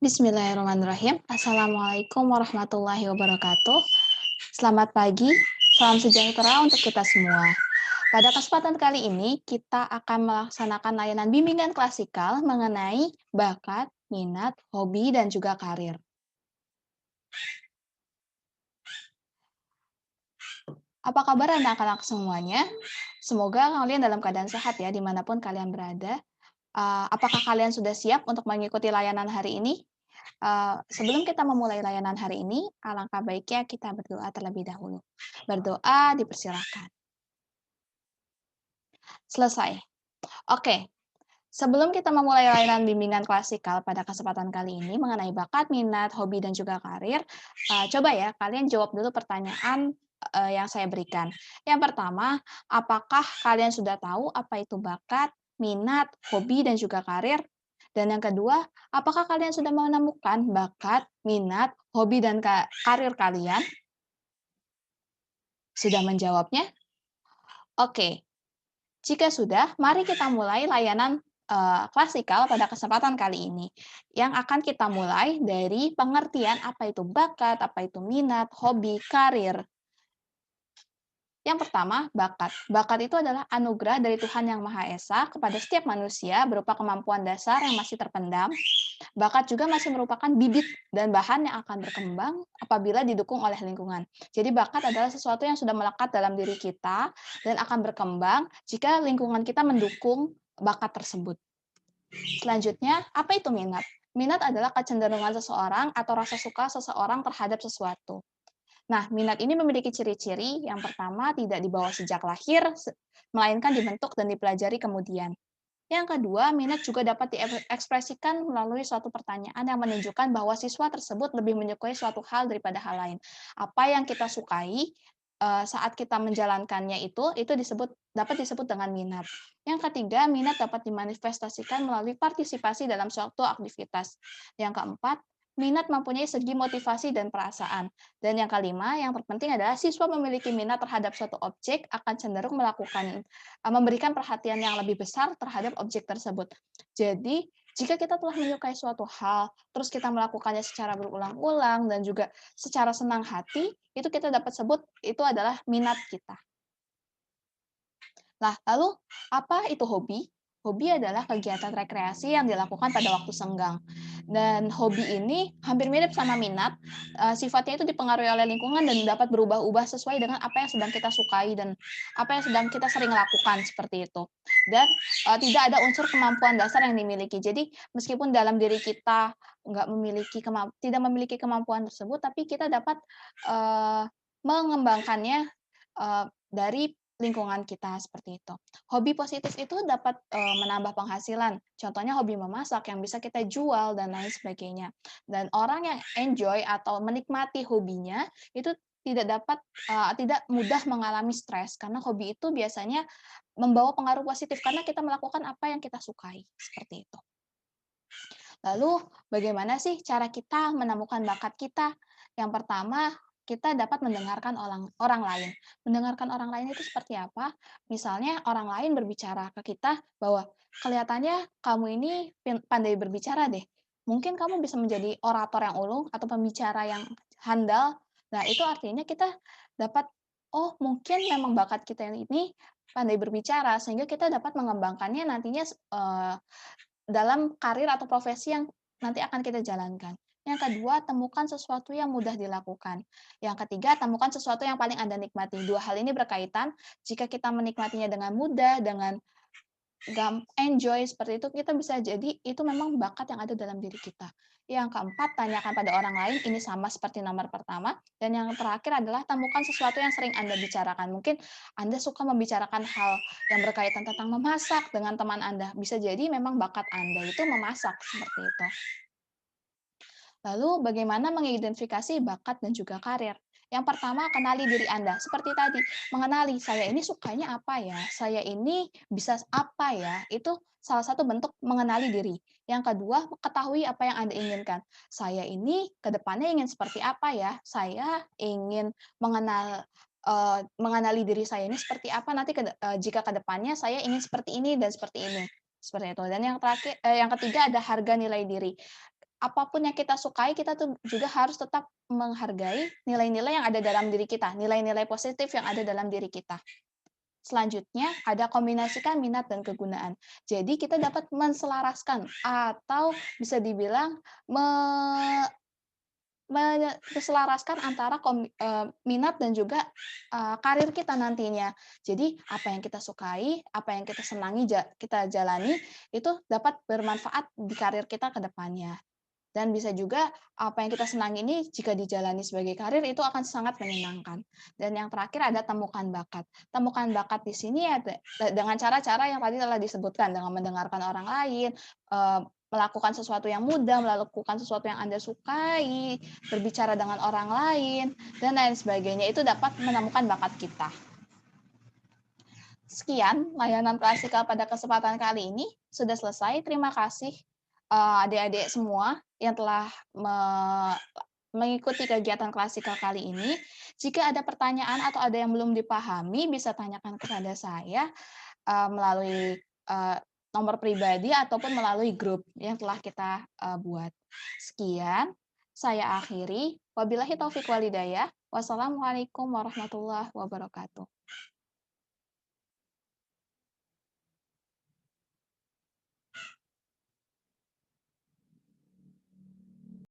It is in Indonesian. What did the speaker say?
Bismillahirrahmanirrahim. Assalamualaikum warahmatullahi wabarakatuh. Selamat pagi, salam sejahtera untuk kita semua. Pada kesempatan kali ini, kita akan melaksanakan layanan bimbingan klasikal mengenai bakat, minat, hobi, dan juga karir. Apa kabar anak-anak semuanya? Semoga kalian dalam keadaan sehat ya, dimanapun kalian berada. Apakah kalian sudah siap untuk mengikuti layanan hari ini? Sebelum kita memulai layanan hari ini, alangkah baiknya kita berdoa terlebih dahulu. Berdoa dipersilakan. Selesai. Oke, sebelum kita memulai layanan bimbingan klasikal pada kesempatan kali ini mengenai bakat, minat, hobi, dan juga karir, coba ya kalian jawab dulu pertanyaan yang saya berikan. Yang pertama, apakah kalian sudah tahu apa itu bakat, minat, hobi, dan juga karir? Dan yang kedua, apakah kalian sudah menemukan bakat, minat, hobi, dan karir kalian? Sudah menjawabnya? Oke, jika sudah, mari kita mulai layanan klasikal pada kesempatan kali ini. Yang akan kita mulai dari pengertian apa itu bakat, apa itu minat, hobi, karir. Yang pertama, bakat. Bakat itu adalah anugerah dari Tuhan Yang Maha Esa kepada setiap manusia berupa kemampuan dasar yang masih terpendam. Bakat juga masih merupakan bibit dan bahan yang akan berkembang apabila didukung oleh lingkungan. Jadi bakat adalah sesuatu yang sudah melekat dalam diri kita dan akan berkembang jika lingkungan kita mendukung bakat tersebut. Selanjutnya, apa itu minat? Minat adalah kecenderungan seseorang atau rasa suka seseorang terhadap sesuatu. Nah, minat ini memiliki ciri-ciri. Yang pertama, tidak dibawa sejak lahir, melainkan dibentuk dan dipelajari kemudian. Yang kedua, minat juga dapat diekspresikan melalui suatu pertanyaan yang menunjukkan bahwa siswa tersebut lebih menyukai suatu hal daripada hal lain. Apa yang kita sukai saat kita menjalankannya itu dapat disebut dengan minat. Yang ketiga, minat dapat dimanifestasikan melalui partisipasi dalam suatu aktivitas. Yang keempat, minat mempunyai segi motivasi dan perasaan. Dan yang kelima, yang terpenting adalah siswa memiliki minat terhadap suatu objek akan cenderung memberikan perhatian yang lebih besar terhadap objek tersebut. Jadi, jika kita telah menyukai suatu hal, terus kita melakukannya secara berulang-ulang dan juga secara senang hati, itu kita dapat sebut itu adalah minat kita. Nah, lalu apa itu hobi? Hobi adalah kegiatan rekreasi yang dilakukan pada waktu senggang. Dan hobi ini hampir mirip sama minat, sifatnya itu dipengaruhi oleh lingkungan dan dapat berubah-ubah sesuai dengan apa yang sedang kita sukai dan apa yang sedang kita sering lakukan, seperti itu. Dan, tidak ada unsur kemampuan dasar yang dimiliki. Jadi, meskipun dalam diri kita tidak memiliki kemampuan tersebut, tapi kita dapat, mengembangkannya, dari lingkungan kita, seperti itu. Hobi positif itu dapat, menambah penghasilan, contohnya hobi memasak yang bisa kita jual dan lain sebagainya. Dan orang yang enjoy atau menikmati hobinya, itu tidak mudah mengalami stres, karena hobi itu biasanya membawa pengaruh positif, karena kita melakukan apa yang kita sukai, seperti itu. Lalu bagaimana sih cara kita menemukan bakat kita? Yang pertama, kita dapat mendengarkan orang orang lain. Mendengarkan orang lain itu seperti apa? Misalnya orang lain berbicara ke kita bahwa, "Kelihatannya kamu ini pandai berbicara deh. Mungkin kamu bisa menjadi orator yang ulung atau pembicara yang handal." Nah, itu artinya kita dapat, "Oh, mungkin memang bakat kita ini pandai berbicara," sehingga kita dapat mengembangkannya nantinya dalam karir atau profesi yang nanti akan kita jalankan. Yang kedua, temukan sesuatu yang mudah dilakukan. Yang ketiga, temukan sesuatu yang paling Anda nikmati. Dua hal ini berkaitan. Jika kita menikmatinya dengan mudah, dengan enjoy seperti itu, kita bisa jadi itu memang bakat yang ada dalam diri kita. Yang keempat, tanyakan pada orang lain, ini sama seperti nomor pertama. Dan yang terakhir adalah temukan sesuatu yang sering Anda bicarakan. Mungkin Anda suka membicarakan hal yang berkaitan tentang memasak dengan teman Anda. Bisa jadi memang bakat Anda itu memasak, seperti itu. Lalu bagaimana mengidentifikasi bakat dan juga karir? Yang pertama, kenali diri Anda. Seperti tadi, mengenali saya ini sukanya apa ya? Saya ini bisa apa ya? Itu salah satu bentuk mengenali diri. Yang kedua, ketahui apa yang Anda inginkan. Saya ini ke depannya ingin seperti apa ya? Saya ingin mengenali diri saya ini seperti apa nanti jika ke depannya saya ingin seperti ini dan seperti ini. Seperti itu. Dan yang terakhir yang ketiga ada harga nilai diri. apapun yang kita sukai, kita tuh juga harus tetap menghargai nilai-nilai yang ada dalam diri kita, nilai-nilai positif yang ada dalam diri kita. Selanjutnya, ada kombinasikan minat dan kegunaan. Jadi kita dapat menselaraskan atau bisa dibilang menyelaraskan antara minat dan juga, karir kita nantinya. Jadi apa yang kita sukai, apa yang kita senangi kita jalani, itu dapat bermanfaat di karir kita ke depannya. Dan bisa juga apa yang kita senangi ini jika dijalani sebagai karir itu akan sangat menyenangkan. Dan yang terakhir ada temukan bakat. Temukan bakat di sini ya dengan cara-cara yang tadi telah disebutkan, dengan mendengarkan orang lain, melakukan sesuatu yang mudah, melakukan sesuatu yang Anda sukai, berbicara dengan orang lain, dan lain sebagainya. Itu dapat menemukan bakat kita. Sekian layanan klasikal pada kesempatan kali ini sudah selesai. Terima kasih adik-adik semua yang telah mengikuti kegiatan klasikal kali ini. Jika ada pertanyaan atau ada yang belum dipahami, bisa tanyakan kepada saya melalui nomor pribadi ataupun melalui grup yang telah kita buat. Sekian, saya akhiri. Wabillahi taufiq walhidayah. Wassalamualaikum warahmatullahi wabarakatuh.